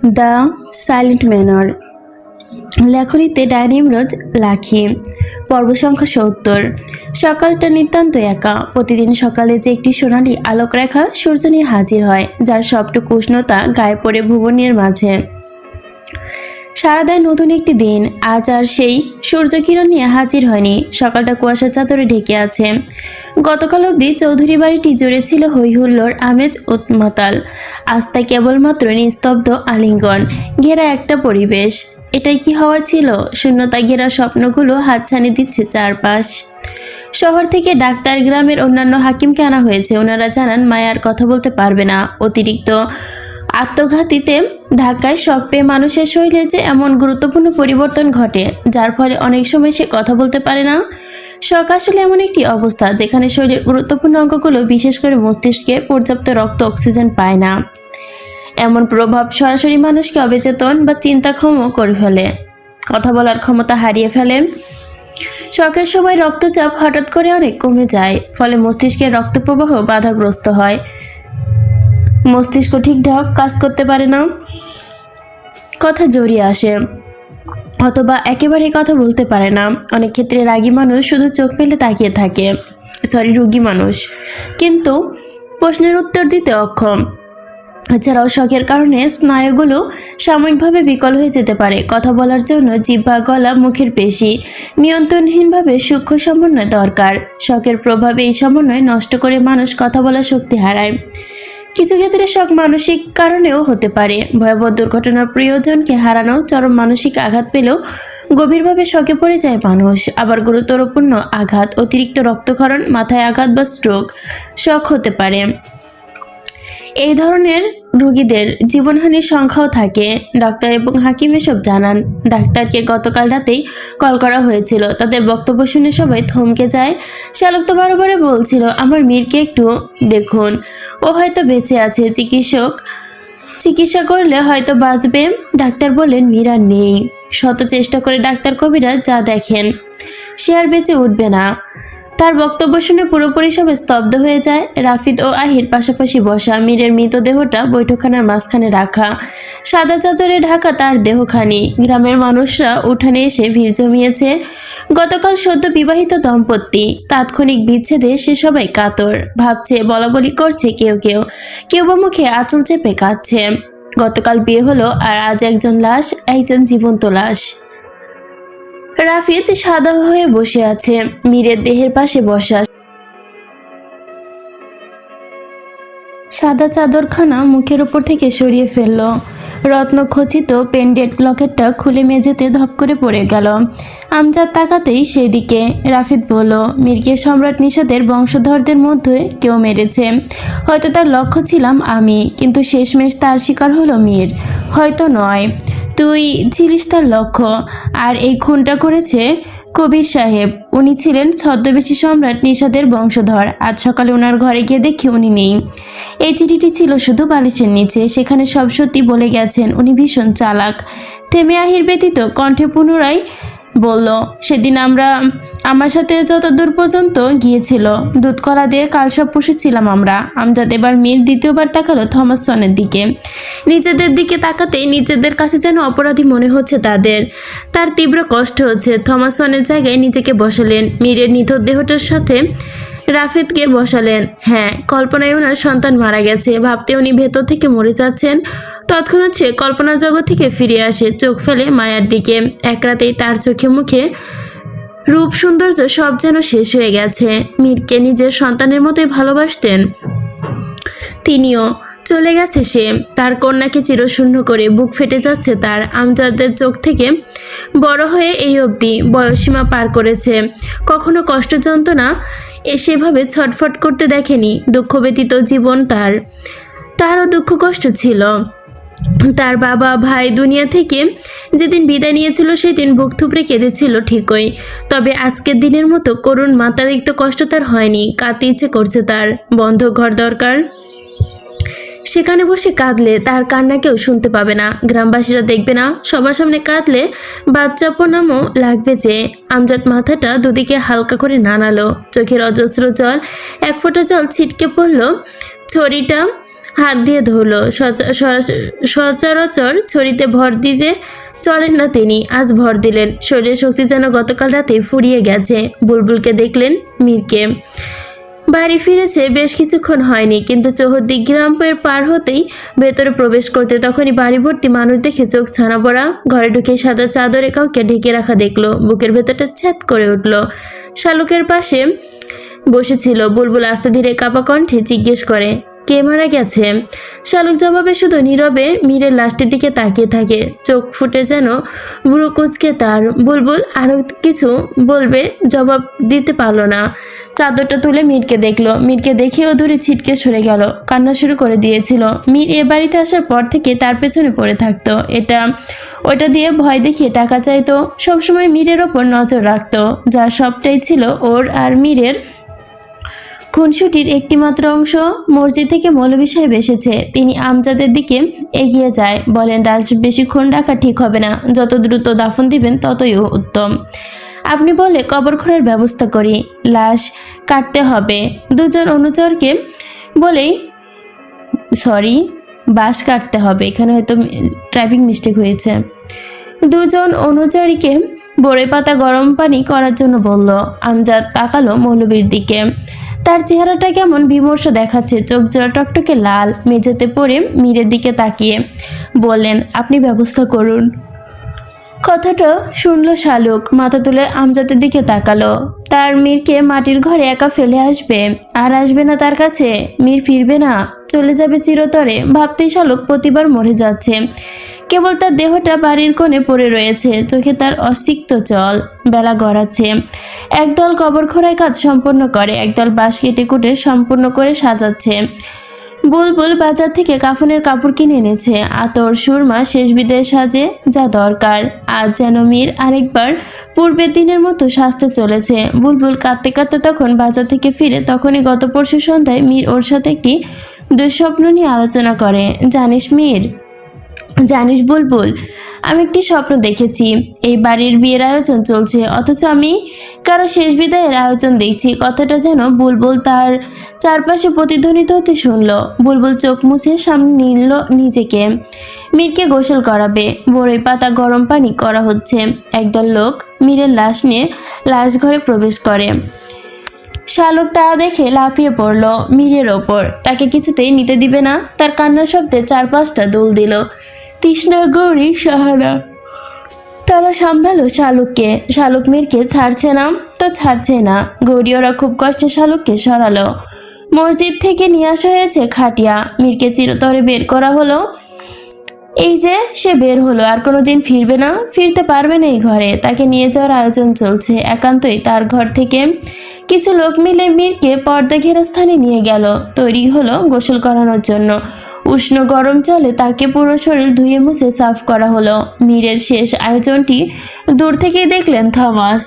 The silent manor, লেখনীতে ডাইনি ইমরোজ লাখি। পর্ব সংখ্যা ৭০। সকালটা নিতান্ত একা। প্রতিদিন সকালে যে একটি সোনালি আলোক রেখা সূর্য নিয়ে হাজির হয়, যার সবটুকু উষ্ণতা গায়ে পড়ে ভুবনের মাঝে সারা দেয় নতুন একটি দিন। আজ আর সেই সূর্যকিরণ নিয়ে হাজির হয়নি। সকালটা কুয়াশার চাদরে ঢেকে আছে। গতকাল অবধি চৌধুরী বাড়িটি জুড়ে ছিল হই হুল্লোড়, আমেজ উন্মাতাল। আজ তা কেবলমাত্র নিস্তব্ধ আলিঙ্গন ঘেরা একটা পরিবেশ। এটাই কি হওয়ার ছিল? শূন্যতা ঘেরা স্বপ্নগুলো হাতছানি দিচ্ছে চারপাশ। শহর থেকে ডাক্তার, গ্রামের অন্যান্য হাকিমকে আনা হয়েছে। ওনারা জানান মায়ার কথা বলতে পারবে না। অতিরিক্ত আত্মঘাতীতে ধাক্কায় শক পেয়ে মানুষের শরীরে যে এমন গুরুত্বপূর্ণ পরিবর্তন ঘটে, যার ফলে অনেক সময় সে কথা বলতে পারে না। শক আসলে এমন একটি অবস্থা যেখানে শরীরের গুরুত্বপূর্ণ অঙ্গগুলো, বিশেষ করে মস্তিষ্কে পর্যাপ্ত রক্ত অক্সিজেন পায় না। এমন প্রভাব সরাসরি মানুষকে অবচেতন বা চিন্তাক্ষম করে ফেলে, কথা বলার ক্ষমতা হারিয়ে ফেলে। শকের সময় রক্তচাপ হঠাৎ করে অনেক কমে যায়, ফলে মস্তিষ্কের রক্তপ্রবাহ বাধাগ্রস্ত হয়। মস্তিষ্ক ঠিকঠাক কাজ করতে পারে না, কথা জড়িয়ে আসে, অথবা একেবারেই কথা বলতে পারে না। অনেক ক্ষেত্রে রাগী মানুষ শুধু চোখ মেলে তাকিয়ে থাকে, রোগী মানুষ কিন্তু প্রশ্নের উত্তর দিতে অক্ষম। এছাড়াও শকের কারণে স্নায়ুগুলো সাময়িকভাবে বিকল হয়ে যেতে পারে। কথা বলার জন্য জিহ্বা, গলা, মুখের পেশি নিয়ন্ত্রণহীনভাবে সূক্ষ্ম সমন্বয় দরকার। শকের প্রভাবে এই সমন্বয় নষ্ট করে মানুষ কথা বলার শক্তি হারায়। কিছু ক্ষেত্রে শক মানসিক কারণেও হতে পারে। ভয়াবহ দুর্ঘটনার প্রিয়জনকে হারানো, চরম মানসিক আঘাত পেলেও গভীরভাবে শকে পড়ে যায় মানুষ। আবার গুরুত্বপূর্ণ আঘাত, অতিরিক্ত রক্তক্ষরণ, মাথায় আঘাত বা স্ট্রোক শক হতে পারে। এই ধরনের রোগীদের জীবনহানির সংখ্যাও থাকে। ডাক্তার এবং হাকিম এসব জানান। ডাক্তারকে গতকাল রাতেই কল করা হয়েছিল। তাদের বক্তব্য শুনে সবাই থমকে যায়। শ্যালক তো বারে বলছিল, আমার মীরকে একটু দেখুন, ও হয়তো বেঁচে আছে, চিকিৎসা করলে হয়তো বাঁচবে। ডাক্তার বলেন, মীর আর নেই। শত চেষ্টা করে ডাক্তার কবিরাজ যা দেখেন, সে আর বেঁচে উঠবে না। তার বক্তব্য শুনে পুরোপুরি সব স্তব্ধ হয়ে যায়। রাফিদ ও আহির পাশাপাশি বসা, মীরের মৃতদেহটা বৈঠকখানার মাঝখানে রাখা, সাদা চাদরে ঢাকা তার দেহখানি। গ্রামের মানুষরা উঠানে এসে ভিড় জমিয়েছে। গতকাল সদ্য বিবাহিত দম্পতি, তাৎক্ষণিক বিচ্ছেদে সে সবাই কাতর, ভাবছে, বলাবলি করছে, কেউ বা মুখে আঁচল চেপে কাঁদছে। গতকাল বিয়ে হলো, আর আজ একজন লাশ, একজন জীবন্ত লাশ। রাফিদ সাদা হয়ে বসে আছে, মীরের দেহের পাশে বসা। সাদা চাদরখানা মুখের উপর থেকে সরিয়ে ফেলল। রত্নখচিত পেন্ডেন্ট লকেটটা খুলে মেঝেতে ধপ করে পড়ে গেল। আমজাদ তাকাতেই সেদিকে। রাফিদ বলল, মীরকে সম্রাট নিষাদের বংশধরদের মধ্যে কেউ মেরেছে। হয়তো তার লক্ষ্য ছিলাম আমি, কিন্তু শেষমেশ তার শিকার হলো মীর। হয়তো নয়, তুই ছিলিস তার লক্ষ্য। আর এই খুনটা করেছে কবির সাহেব। উনি ছিলেন ছদ্মবেশী সম্রাট নিষাদের বংশধর। আজ সকালে ওনার ঘরে গিয়ে দেখি উনি নেই। এই চিঠিটি ছিল শুধু বালিশের নিচে। সেখানে সব সত্যি বলে গেছেন। উনি ভীষণ চালাক। থেমে আহির ব্যতীত কণ্ঠে পুনরায় বলল, সেদিন আমার সাথে যত দূর পর্যন্ত গিয়েছিল, দুধকলা দিয়ে কালসব পুষেছিলাম আমরা। আমজাদ এবার মীর দ্বিতীয়বার তাকালো থমাসনের দিকে। নিজেদের দিকে তাকাতেই নিজেদের কাছে যেন অপরাধী মনে হচ্ছে তার তীব্র কষ্ট হচ্ছে। থমাসনের জায়গায় নিজেকে বসালেন। মীরের নিথর দেহটার সাথে রাফিদকে বসালেন। হ্যাঁ, কল্পনায় ওনার সন্তান মারা গেছে। ভাবতে উনি ভেতর থেকে মরে যাচ্ছেন। তৎক্ষণাৎ সে কল্পনা জগৎ থেকে ফিরে আসে, চোখ ফেলে মায়ার দিকে। এক রাতেই তার চোখে মুখে রূপ সৌন্দর্য সব যেন শেষ হয়ে গেছে। মীরকে নিজের সন্তানের মতোই ভালোবাসতেন তিনিও। চলে গেছে সে, তার কন্যাকে চিরশূন্য করে। বুক ফেটে যাচ্ছে তার। আমজাদের চোখ থেকে বড় হয়ে এই অবধি বয়সীমা পার করেছে। কখনো কষ্ট যন্ত্রণা সেভাবে ছটফট করতে দেখেনি। দুঃখ ব্যতীত জীবন তারও দুঃখ কষ্ট ছিল। তার বাবা, ভাই দুনিয়া থেকে যেদিন বিদায় নিয়েছিল, সেদিন বুক থুবড়ে কেঁদেছিল ঠিকই। তবে আজকের দিনের মতো করুণ মাত্রাতিরিক্ত কষ্ট তার হয়নি। কাঁদতে ইচ্ছে করছে তার। বন্ধ ঘর দরকার। সেখানে বসে কাঁদলে তার কান্না কেউ শুনতে পাবে না, গ্রামবাসীরা দেখবে না। সবার সামনে কাঁদলে বাচ্চাপনামও লাগবে যে। আমজাদ মাথাটা দুদিকে হালকা করে নাড়ালো। চোখের অজস্র জল, এক ফোঁটা জল ছিটকে পড়ল ছড়িটা হাত দিয়ে ধরলো। সচরাচর ছড়িতে ভর দিতে চলেন না তিনি, আজ ভর দিলেন। শরীরের শক্তি যেন গতকাল রাতে ফুরিয়ে গেছে। বুলবুলকে দেখলেন, মীরকে। বাড়ি ফিরেছে বেশ কিছুক্ষণ হয়নি, কিন্তু চৌহদ্দি গ্রামের পার হতেই ভেতরে প্রবেশ করতে তখনই বাড়ি ভর্তি মানুষ দেখে চোখ ছানা পড়া। ঘরে ঢুকে সাদা চাদরে কাউকে ঢেকে রাখা দেখলো। বুকের ভেতরটা ছ্যাদ করে উঠল। শালুকের পাশে বসেছিল বুলবুল আস্তে ধীরে কাঁপা কণ্ঠে জিজ্ঞেস করে, কে মারা গেছে? শালুক জবাবে শুধু নীরবে মীরের লাশটির দিকে তাকিয়ে থাকে। চোখ ফুটে যেন বুড়ো কুচকে তার। বুলবুল আরো কিছু বলবে, জবাব দিতে পারল না। চাদরটা তুলে মীরকে দেখলো। মীরকে দেখেও দূরে ছিটকে সরে গেল। কান্না শুরু করে দিয়েছিল। মীর এ বাড়িতে আসার পর থেকে তার পেছনে পড়ে থাকতো। এটা ওটা দিয়ে ভয় দেখিয়ে টাকা চাইতো। সবসময় মীরের ওপর নজর রাখতো, যা সবটাই ছিল ওর আর মীরের খুনসুটির একটিমাত্র অংশ। মসজিদ থেকে মৌলভী সাহেব এসেছে। তিনি আমজাদের দিকে এগিয়ে যায়, বলেন লাশ বেশিক্ষণ রাখা ঠিক হবে না, যত দ্রুত দাফন দিবেন ততই উত্তম। আপনি বলে কবর খোঁড়ার ব্যবস্থা করি, লাশ কাটতে হবে। দুজন অনুচরকে বলেই, সরি, বাঁশ কাটতে হবে, এখানে হয়তো টাইপিং মিস্টেক হয়েছে। দুজন অনুচরীকে বড়ই পাতা গরম পানি করার জন্য বলল। আমজাদ তাকালো মৌলবীর দিকে। তার চেহারাটা কেমন বিমর্ষ দেখাচ্ছে, চোখ জোড়া টকটকে লাল। মেঝেতে পড়ে মীরের দিকে তাকিয়ে বললেন, আপনি ব্যবস্থা করুন। কথাটা শুনলো শালুক, মাথা তুলে আমজাদের দিকে তাকালো। তার মীরকে মাটির ঘরে একা ফেলে আসবে, আর আসবে না তার কাছে। মীর ফিরবে না, চলে যাবে চিরতরে। ভাবতেই শালুক প্রতিবার মরে যাচ্ছে। কেবল তার দেহটা বাড়ির কোণে পড়ে রয়েছে, চোখে তার অসিক্ত জল। বেলা গড়াচ্ছে। একদল কবর খোঁড়ায় কাজ সম্পন্ন করে, একদল বাঁশ কেটে কুটে সম্পূর্ণ করে সাজাচ্ছে। বুলবুল বাজার থেকে কাফনের কাপড় কিনে এনেছে, আতর সুরমা শেষ বিদায় সাজে যা দরকার। আজ যেন মীর আরেকবার পূর্বের দিনের মতো সাজতে চলেছে। বুলবুল কাঁদতে কাঁদতে তখন বাজার থেকে ফিরে, তখনই গত পরশু সন্ধ্যায় মীর ওর সাথে একটি দুঃস্বপ্ন নিয়ে আলোচনা করে। জানিস বুলবুল, আমি একটি স্বপ্ন দেখেছি। এই বাড়ির বিয়ের আয়োজন চলছে, অথচ আমি কারো শেষ বিদায়ের আয়োজন দেখছি। কথাটা যেন বুলবুল তার চারপাশে প্রতিধ্বনিত হতে শুনল। বুলবুল চোখ মুছে সামনে নিল নিজেকে। মীরকে গোসল করাবে, বড়ই পাতা গরম পানি করা হচ্ছে। একদল লোক মীরের লাশ নিয়ে লাশ ঘরে প্রবেশ করে। শালুক তা দেখে লাফিয়ে পড়ল মীরের ওপর। তাকে কিছুতেই নিতে দিবে না। তার কান্নার শব্দে চারপাশটা দোল দিল। তৃষ্ণা, গৌরী, সাহারা, তারা সামলালো শালুককে। শালুক মীরকে ছাড়ছে না তো ছাড়ছে না। গৌরী ওরা খুব কষ্টে শালুককে সরালো। মসজিদ থেকে নিয়ে আসা হয়েছে খাটিয়া। মীরকে চিরতরে বের করা হলো। এই যে সে বের হলো, আর কোনোদিন ফিরবে না, ফিরতে পারবে না এই ঘরে। তাকে নিয়ে যাওয়ার আয়োজন চলছে একান্তই তার ঘর থেকে। কিছু লোক মিলে মীরকে পর্দা ঘেরা স্থানে নিয়ে গেল। তৈরি হলো গোসল করানোর জন্য। উষ্ণ গরম জলে তাকে পুরো শরীর ধুয়ে মুছে সাফ করা হলো। মীরের শেষ আয়োজনটি দূর থেকেই দেখলেন থমাস।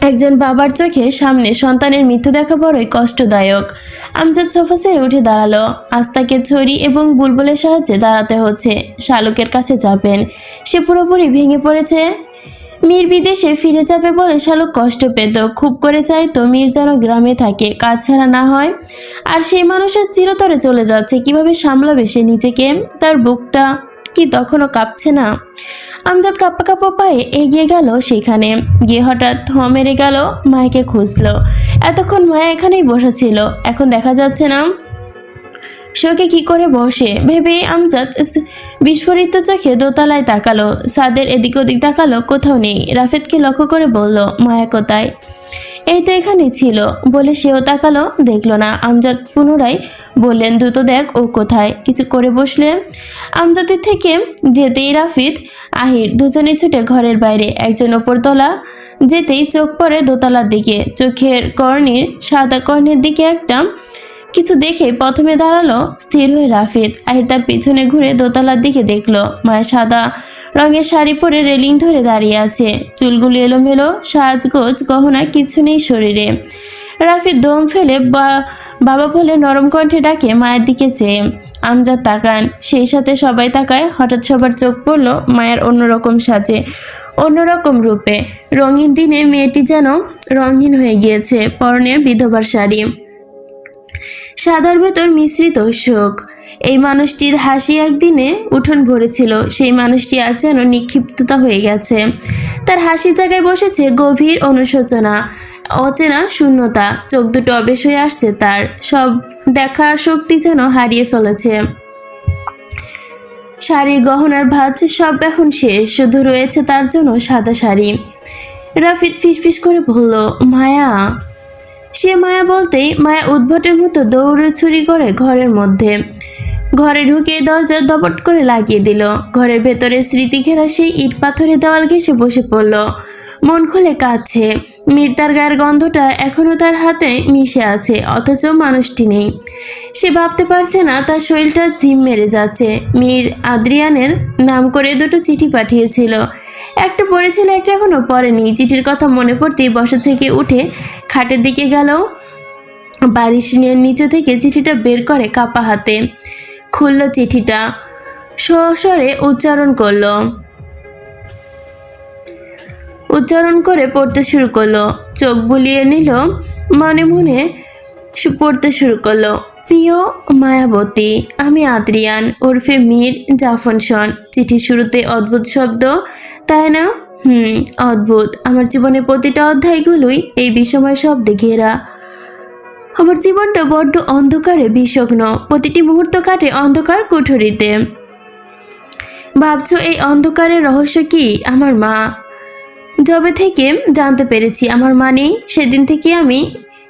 একজন বাবার চোখে সামনে সন্তানের মৃত্যু দেখা বড়ই কষ্টদায়ক। আমজাদ সোফা ছেড়ে উঠে দাঁড়ালো। আস্তাকে ছড়ি এবং বুলবুলের সাহায্যে দাঁড়াতে হচ্ছে। শালুকের কাছে যাবেন, সে পুরোপুরি ভেঙে পড়েছে। মীর বিদেশে ফিরে যাবে বলে শালুক কষ্ট পেত। খুব করে চাইতো মীর যেন গ্রামে থাকে, কাজ ছাড়া না হয়। আর সেই মানুষের চিরতরে চলে যাচ্ছে, কিভাবে সামলাবে সে নিজেকে? তার বুকটা কি তখনও কাঁপছে না? আমজাদ কাঁপা কাঁপা পায়ে এগিয়ে গেল সেখানে। গিয়ে হঠাৎ মেরে গেল, মায়াকে খুঁজলো। এতক্ষণ মায়া এখানেই বসা ছিল, এখন দেখা যাচ্ছে না। শোকে কি করে বসে ভেবে আমজাদ বিস্ফোরিত চোখে দোতলায় তাকালো। ছাদের এদিক ওদিক তাকালো, কোথাও নেই। রাফেদকে লক্ষ্য করে বলল, মায়া কোথায়? এই তো এখানেই ছিল বলে সেও তাকালো, দেখলো না। আমজাদ পুনরায় বললেন, দ্রুত দেখ ও কোথায়। কিছু করে বসলে। আমজাদের থেকে যেতেই রাফিদ, আহির দুজনে ছুটে ঘরের বাইরে। একজন ওপরতলা যেতেই চোখ পড়ে দোতলার দিকে। চোখের কর্ণের সাদা কর্ণের দিকে একটা কিছু দেখে প্রথমে দাঁড়ালো স্থির হয়ে রাফিদ। আহির তার পিছনে ঘুরে দোতলার দিকে দেখলো। মায়ের সাদা রঙের শাড়ি পরে রেলিং ধরে দাঁড়িয়ে আছে। চুলগুলি এলোমেলো, সাজগোজ গহনা কিছু নেই শরীরে। রাফিদ দম ফেলে বাবা বলে নরম কণ্ঠে ডাকে মায়ের দিকে চেয়ে। আমজাদ তাকান, সেই সাথে সবাই তাকায়। হঠাৎ সবার চোখ পড়লো মায়ের অন্যরকম সাজে, অন্যরকম রূপে। রঙিন দিনে মেয়েটি যেন রঙহীন হয়ে গিয়েছে। পরনে বিধবার শাড়ি, সাদার ভেতর মিশ্রিত শোক। এই মানুষটির হাসি একদিনে উঠোন ভরেছিল, সেই মানুষটি আজ যেন নিক্ষিপ্ততা হয়ে গেছে। তার হাসি জায়গায় বসেছে গভীর অনুশোচনা, অচেনা শূন্যতা। চোখ দুটো অবেশ হয়ে আসছে তার, সব দেখার শক্তি যেন হারিয়ে ফেলেছে। শাড়ির গহনার ভাঁজ সব এখন শেষ, শুধু রয়েছে তার জন্য সাদা শাড়ি। রাফিদ ফিসফিস করে বলল, মায়া। সে মায়া বলতেই মায়া উদ্ভটের মতো দৌড়ছুরি করে ঘরের মধ্যে। ঘরে ঢুকে দরজা দপট করে লাগিয়ে দিল। ঘরের ভেতরে স্মৃতি ঘেরা সেই ইট পাথরের দেওয়াল ঘেঁষে বসে পড়ল। মন খুলে কাঁদছে। মীর তার গায়ের গন্ধটা এখনও তার হাতে মিশে আছে, অথচ মানুষটি নেই। সে ভাবতে পারছে না তার শরীরটা ঝিম মেরে যাচ্ছে। মীর আদ্রিয়ানের নাম করে দুটো চিঠি পাঠিয়েছিল, একটা পড়েছিল, একটা এখনো পড়েনি। চিঠির কথা মনে পড়তেই বসা থেকে উঠে খাটের দিকে গেল। বালিশের নিচে থেকে চিঠিটা বের করে কাপা হাতে খুলল চিঠিটা, সস্বরে উচ্চারণ করে পড়তে শুরু করলো। চোখ বুলিয়ে নিল, মনে মনে পড়তে শুরু করলো। প্রিয় মায়াবতী, আমি আদ্রিয়ান ওরফে মীর জাফনসন। চিঠি শুরুতে অদ্ভুত শব্দ, তাই না? অদ্ভুত। আমার জীবনের প্রতিটা অধ্যায়গুলোই এই বিষময় শব্দে ঘেরা। আমার জীবনটা বড্ড অন্ধকারে বিষগ্ন, প্রতিটি মুহূর্ত কাটে অন্ধকার কুঠুরিতে। ভাবছো এই অন্ধকারের রহস্য কি? আমার মা। যবে থেকে জানতে পেরেছি আমার মা নেই, সেদিন থেকে আমি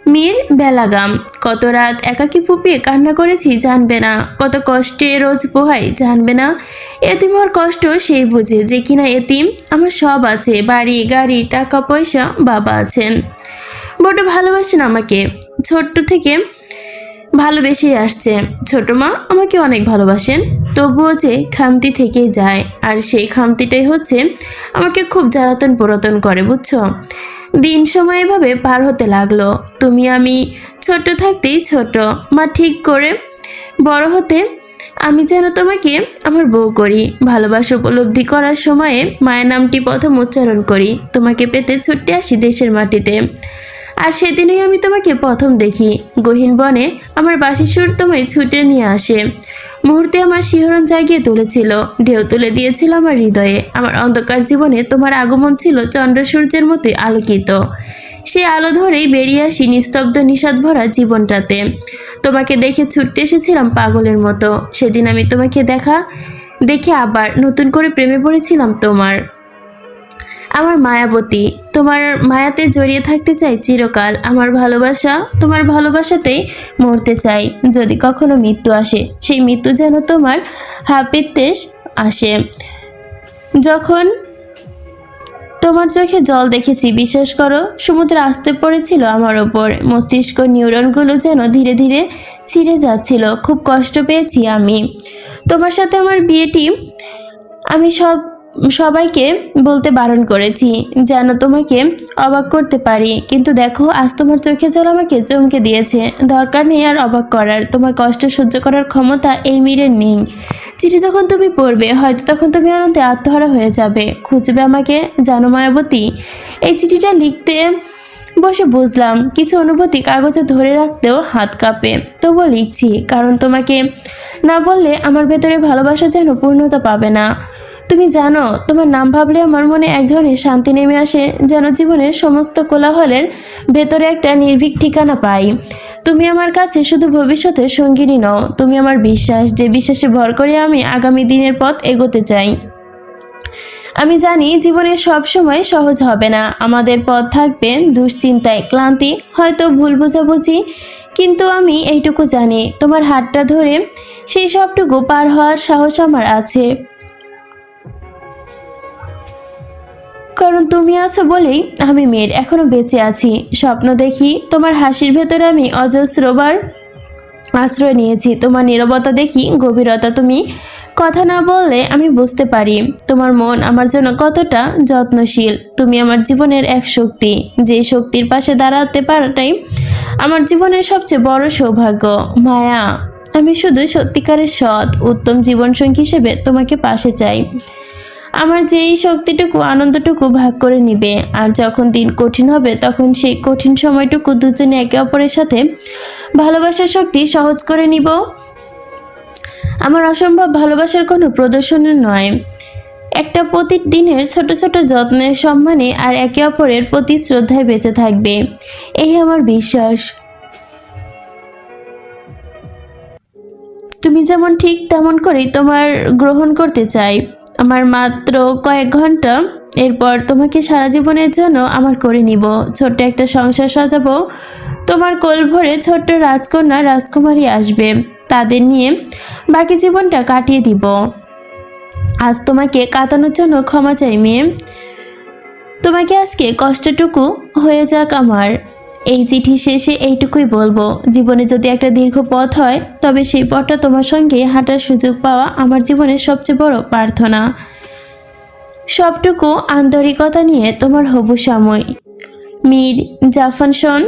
মীর বেলাগাম। কত রাত একাকী ফুপিয়ে কান্না করেছি জানবে না, কত কষ্টে রোজ পোহাই জানবে না। এতিম হওয়ার কষ্ট সেই বুঝে যে কিনা এতিম। আমার সব আছে, বাড়ি গাড়ি টাকা পয়সা, বাবা আছেন, বড় ভালোবাসেন আমাকে, ছোট্ট থেকে ভালোবেসেই আসছে। ছোট মা আমাকে অনেক ভালোবাসেন, তবুও যে খামতি থেকেই যায়, আর সেই খামতিটাই হচ্ছে আমাকে খুব জ্বালাতন পোড়াতন করে, বুঝছো? দিন সময় এভাবে পার হতে লাগলো। তুমি আমি ছোট থাকতেই ছোট, মা ঠিক করে বড় হতে আমি যেন তোমাকে আমার বউ করি। ভালোবাসা উপলব্ধি করার সময়ে মায়ের নামটি প্রথম উচ্চারণ করি। তোমাকে পেতে ছুটে আসি দেশের মাটিতে। আর সেদিনই আমি তোমাকে প্রথম দেখি। গহীন বনে আমার বাঁশির সুর তোমায় ছুটে নিয়ে আসে, মুহূর্তে আমার শিহরণ জাগিয়ে তুলেছিল, ঢেউ তুলে দিয়েছিল আমার হৃদয়ে। আমার অন্ধকার জীবনে তোমার আগমন ছিল চন্দ্র সূর্যের মতোই আলোকিত। সেই আলো ধরেই বেরিয়ে আসি নিস্তব্ধ নিষাদ ভরা জীবনটাতে। তোমাকে দেখে ছুটতে এসেছিলাম পাগলের মতো। সেদিন আমি তোমাকে দেখে আবার নতুন করে প্রেমে পড়েছিলাম তোমার। আমার মায়াবতী, তোমার মায়াতে জড়িয়ে থাকতে চাই চিরকাল। আমার ভালোবাসা, তোমার ভালোবাসাতেই মরতে চাই। যদি কখনো মৃত্যু আসে, সেই মৃত্যু যেন তোমার হাপিত্যেশ আসে। যখন তোমার চোখে জল দেখেছি, বিশ্বাস করো, সমুদ্র আসতে পড়েছিল আমার ওপর। মস্তিষ্ক নিউরনগুলো যেন ধীরে ধীরে ছিঁড়ে যাচ্ছিল। খুব কষ্ট পেয়েছি আমি। তোমার সাথে আমার বিয়েটি আমি সবাইকে বলতে বারণ করেছি, যেন তোমাকে অবাক করতে পারি। কিন্তু দেখো, আজ তোমার চোখে জল আমাকে চমকে দিয়েছে। দরকার নেই আর অবাক করার, তোমার কষ্ট সহ্য করার ক্ষমতা এই মীরের নেই। চিঠি যখন তুমি পড়বে, হয়তো তখন তুমি আনন্দে আত্মহারা হয়ে যাবে, খুঁজবে আমাকে। জানো মায়াবতী, এই চিঠিটা লিখতে বসে বুঝলাম কিছু অনুভূতি কাগজে ধরে রাখতেও হাত কাঁপে। তবুও লিখছি, কারণ তোমাকে না বললে আমার ভেতরে ভালোবাসা যেন পূর্ণতা পাবে না। তুমি জানো, তোমার নাম ভাবলে আমার মনে এক ধরনের শান্তি নেমে আসে, যেন জীবনের সমস্ত কোলাহলের ভেতরে একটা নির্ভীক ঠিকানা পাই। তুমি আমার কাছে শুধু ভবিষ্যতের সঙ্গিনী নও, তুমি আমার বিশ্বাস, যে বিশ্বাসে ভর করে আমি আগামী দিনের পথ এগোতে চাই। আমি জানি জীবনের সব সময় সহজ হবে না, আমাদের পথ থাকবে দুশ্চিন্তায়, ক্লান্তি, হয়তো ভুল বোঝাবুঝি। কিন্তু আমি এইটুকু জানি, তোমার হাতটা ধরে সেই সবটুকু পার হওয়ার সাহস আমার আছে। কারণ তুমি আছো বলেই আমি মেয়ের এখনো বেঁচে আছি। স্বপ্ন দেখি, তোমার হাসির ভেতরে আমি অজস্রবার আশ্রয় নিয়েছি। তোমার নীরবতা দেখি গভীরতা। তুমি কথা না বললে আমি বুঝতে পারি তোমার মন আমার জন্য কতটা যত্নশীল। তুমি আমার জীবনের এক শক্তি, যে শক্তির পাশে দাঁড়াতে পারাটাই আমার জীবনের সবচেয়ে বড় সৌভাগ্য। মায়া, আমি শুধু সত্যিকারের সৎ উত্তম জীবনসঙ্গী হিসেবে তোমাকে পাশে চাই, আমার যেই শক্তিটুকু আনন্দটুকু ভাগ করে নিবে। আর যখন দিন কঠিন হবে, তখন সেই কঠিন সময়টুকু দুজনে একে অপরের সাথে ভালোবাসার শক্তি সহজ করে নিব। আমার অসম্ভব ভালোবাসার কোনো প্রদর্শনী নয়, একটা প্রতিদিনের ছোট ছোট যত্নের সম্মানে আর একে অপরের প্রতি শ্রদ্ধায় বেঁচে থাকবে, এই আমার বিশ্বাস। তুমি যেমন ঠিক তেমন করেই তোমার গ্রহণ করতে চাই। আমার মাত্র কয়েক ঘন্টা, এরপর তোমাকে সারা জীবনের জন্য আমার করে নিব। ছোট্ট একটা সংসার সাজাবো, তোমার কোল ভরে ছোট্ট রাজকন্যা রাজকুমারী আসবে, তাদের নিয়ে বাকি জীবনটা কাটিয়ে দিব। আজ তোমাকে কাটানোর জন্য ক্ষমা চাই মেয়ে, তোমাকে আজকে কষ্টটুকু হয়ে যাক আমার। এই চিঠি শেষে এইটুকুই বলবো, জীবনে যদি একটা দীর্ঘ পথ হয় তবে সেই পথটা তোমার সঙ্গে হাঁটার সুযোগ পাওয়া আমার জীবনের সবচেয়ে বড় প্রার্থনা। সবটুকু আন্তরিকতা নিয়ে তোমার হবু স্বামী মীর জাফর শোন।